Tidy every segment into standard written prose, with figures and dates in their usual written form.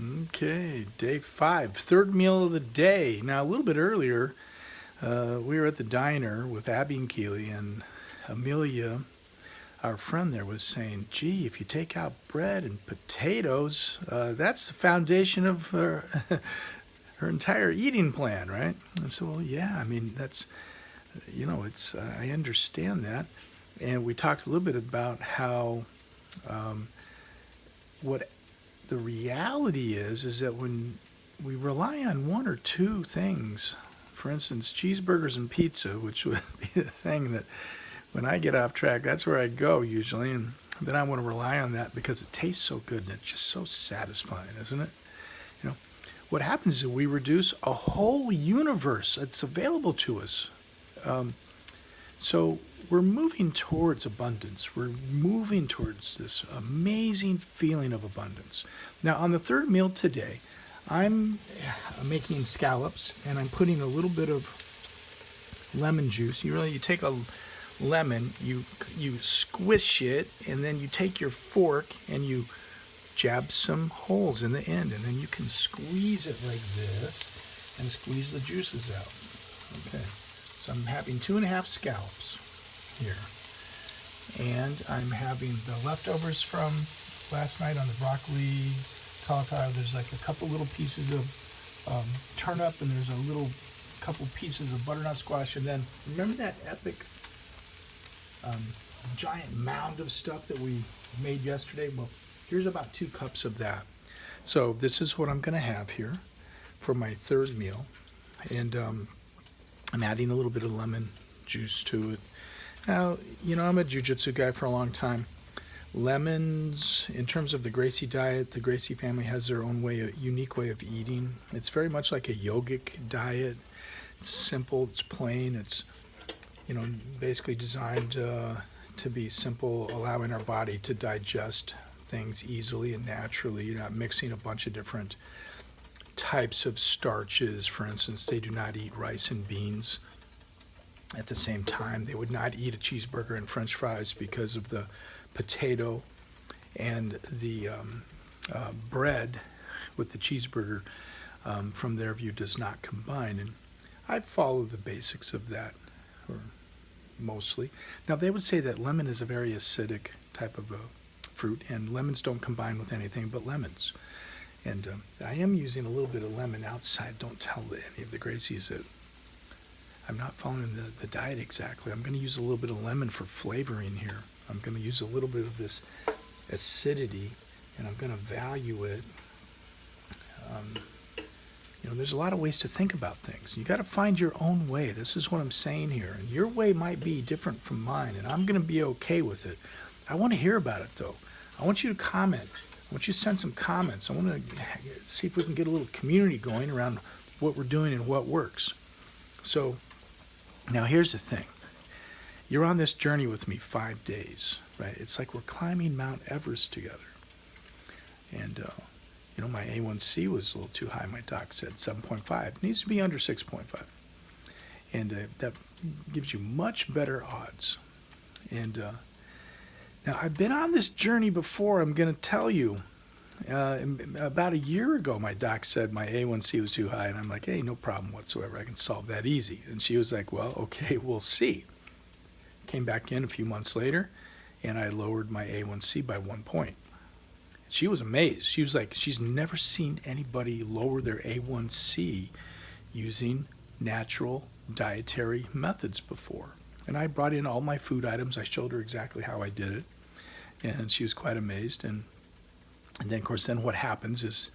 Okay, day 5, third meal of the day. Now, a little bit earlier, we were at the diner with Abby and Keely, and Amelia, our friend there, was saying, gee, if you take out bread and potatoes, that's the foundation of her, her entire eating plan, right? And so, well, yeah, I mean, that's, I understand that. And we talked a little bit about how um, what the reality is that when we rely on one or two things, for instance, cheeseburgers and pizza, which would be the thing that when I get off track, that's where I go usually, and then I want to rely on that because it tastes so good and it's just so satisfying, isn't it? You know, what happens is we reduce a whole universe that's available to us. Um, so we're moving towards abundance. We're moving towards this amazing feeling of abundance. Now, on the third meal today, I'm making scallops, and I'm putting a little bit of lemon juice. You take a lemon, you squish it, and then you take your fork and you jab some holes in the end, and then you can squeeze it like this and squeeze the juices out. Okay, so I'm having 2.5 scallops here, and I'm having the leftovers from last night on the broccoli, cauliflower. There's like a couple little pieces of turnip, and there's a little couple pieces of butternut squash, and then remember that epic giant mound of stuff that we made yesterday? Well, here's about 2 cups of that. So this is what I'm going to have here for my third meal, and I'm adding a little bit of lemon juice to it. Now, I'm a jiu-jitsu guy for a long time. Lemons, in terms of the Gracie diet, the Gracie family has their own unique way of eating. It's very much like a yogic diet. It's simple, it's plain, it's basically designed to be simple, allowing our body to digest things easily and naturally. You're not mixing a bunch of different types of starches. For instance, they do not eat rice and beans at the same time. They would not eat a cheeseburger and french fries because of the potato and the bread with the cheeseburger, from their view, does not combine. And I follow the basics of that, or mostly. Now, they would say that lemon is a very acidic type of fruit, and lemons don't combine with anything but lemons. And I am using a little bit of lemon outside. Don't tell any of the Gracies that I'm not following the diet exactly. I'm going to use a little bit of lemon for flavoring here. I'm going to use a little bit of this acidity, and I'm going to value it. There's a lot of ways to think about things. You got to find your own way. This is what I'm saying here. And your way might be different from mine, and I'm going to be okay with it. I want to hear about it, though. I want you to comment. I want you to send some comments. I want to see if we can get a little community going around what we're doing and what works. So now here's the thing. You're on this journey with me 5 days, right? It's like we're climbing Mount Everest together. And, my A1C was a little too high. My doc said 7.5. It needs to be under 6.5. And that gives you much better odds. And now, I've been on this journey before. I'm going to tell you. About a year ago, my doc said my A1C was too high. And I'm like, hey, no problem whatsoever. I can solve that easy. And she was like, well, okay, we'll see. Came back in a few months later, and I lowered my A1C by 1 point. She was amazed. She was like, she's never seen anybody lower their A1C using natural dietary methods before. And I brought in all my food items. I showed her exactly how I did it, and she was quite amazed. And then, of course, then what happens is,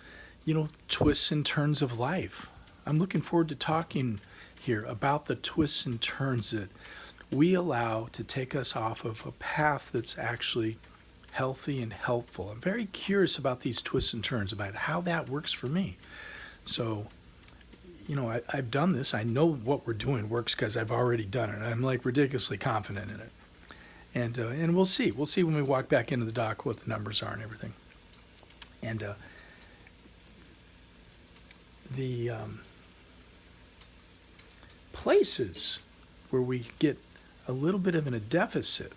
twists and turns of life. I'm looking forward to talking here about the twists and turns that we allow to take us off of a path that's actually healthy and helpful. I'm very curious about these twists and turns, about how that works for me. So, I've done this. I know what we're doing works because I've already done it. I'm like ridiculously confident in it. And we'll see. We'll see when we walk back into the dock what the numbers are and everything. And the places where we get a little bit of a deficit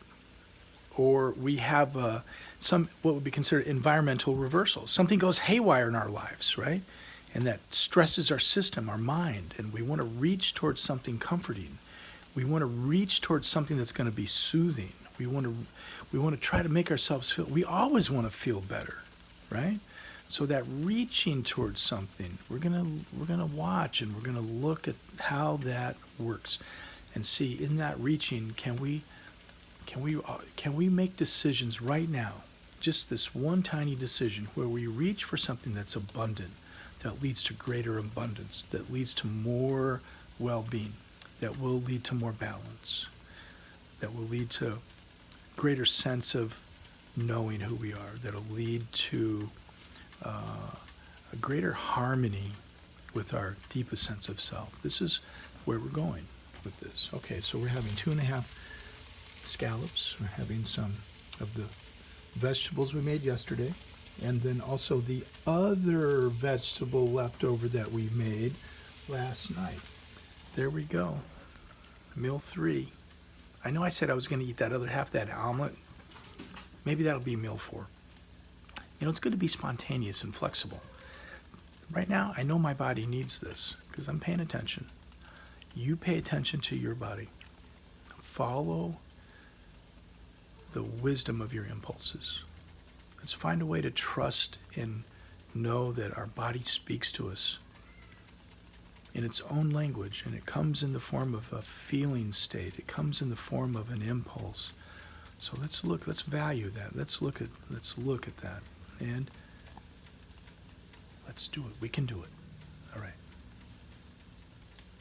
or we have some what would be considered environmental reversal. Something goes haywire in our lives, right? And that stresses our system, our mind, and we want to reach towards something comforting. We want to reach towards something that's going to be soothing. We want to try to make ourselves feel. We always want to feel better, right? So that reaching towards something, we're gonna watch and we're gonna look at how that works, and see in that reaching, can we make decisions right now, just this one tiny decision where we reach for something that's abundant, that leads to greater abundance, that leads to more well-being, that will lead to more balance, that will lead to greater sense of knowing who we are, that'll lead to a greater harmony with our deepest sense of self. This is where we're going with this. Okay, so we're having 2.5 scallops. We're having some of the vegetables we made yesterday, and then also the other vegetable leftover that we made last night. There we go. Meal 3. I know I said I was going to eat that other half, that omelet. Maybe that'll be meal 4. You know, it's good to be spontaneous and flexible. Right now, I know my body needs this because I'm paying attention. You pay attention to your body. Follow the wisdom of your impulses. Let's find a way to trust and know that our body speaks to us in its own language, and it comes in the form of a feeling state. It comes in the form of an impulse. So let's value that. Let's look at that. And let's do it. We can do it. All right.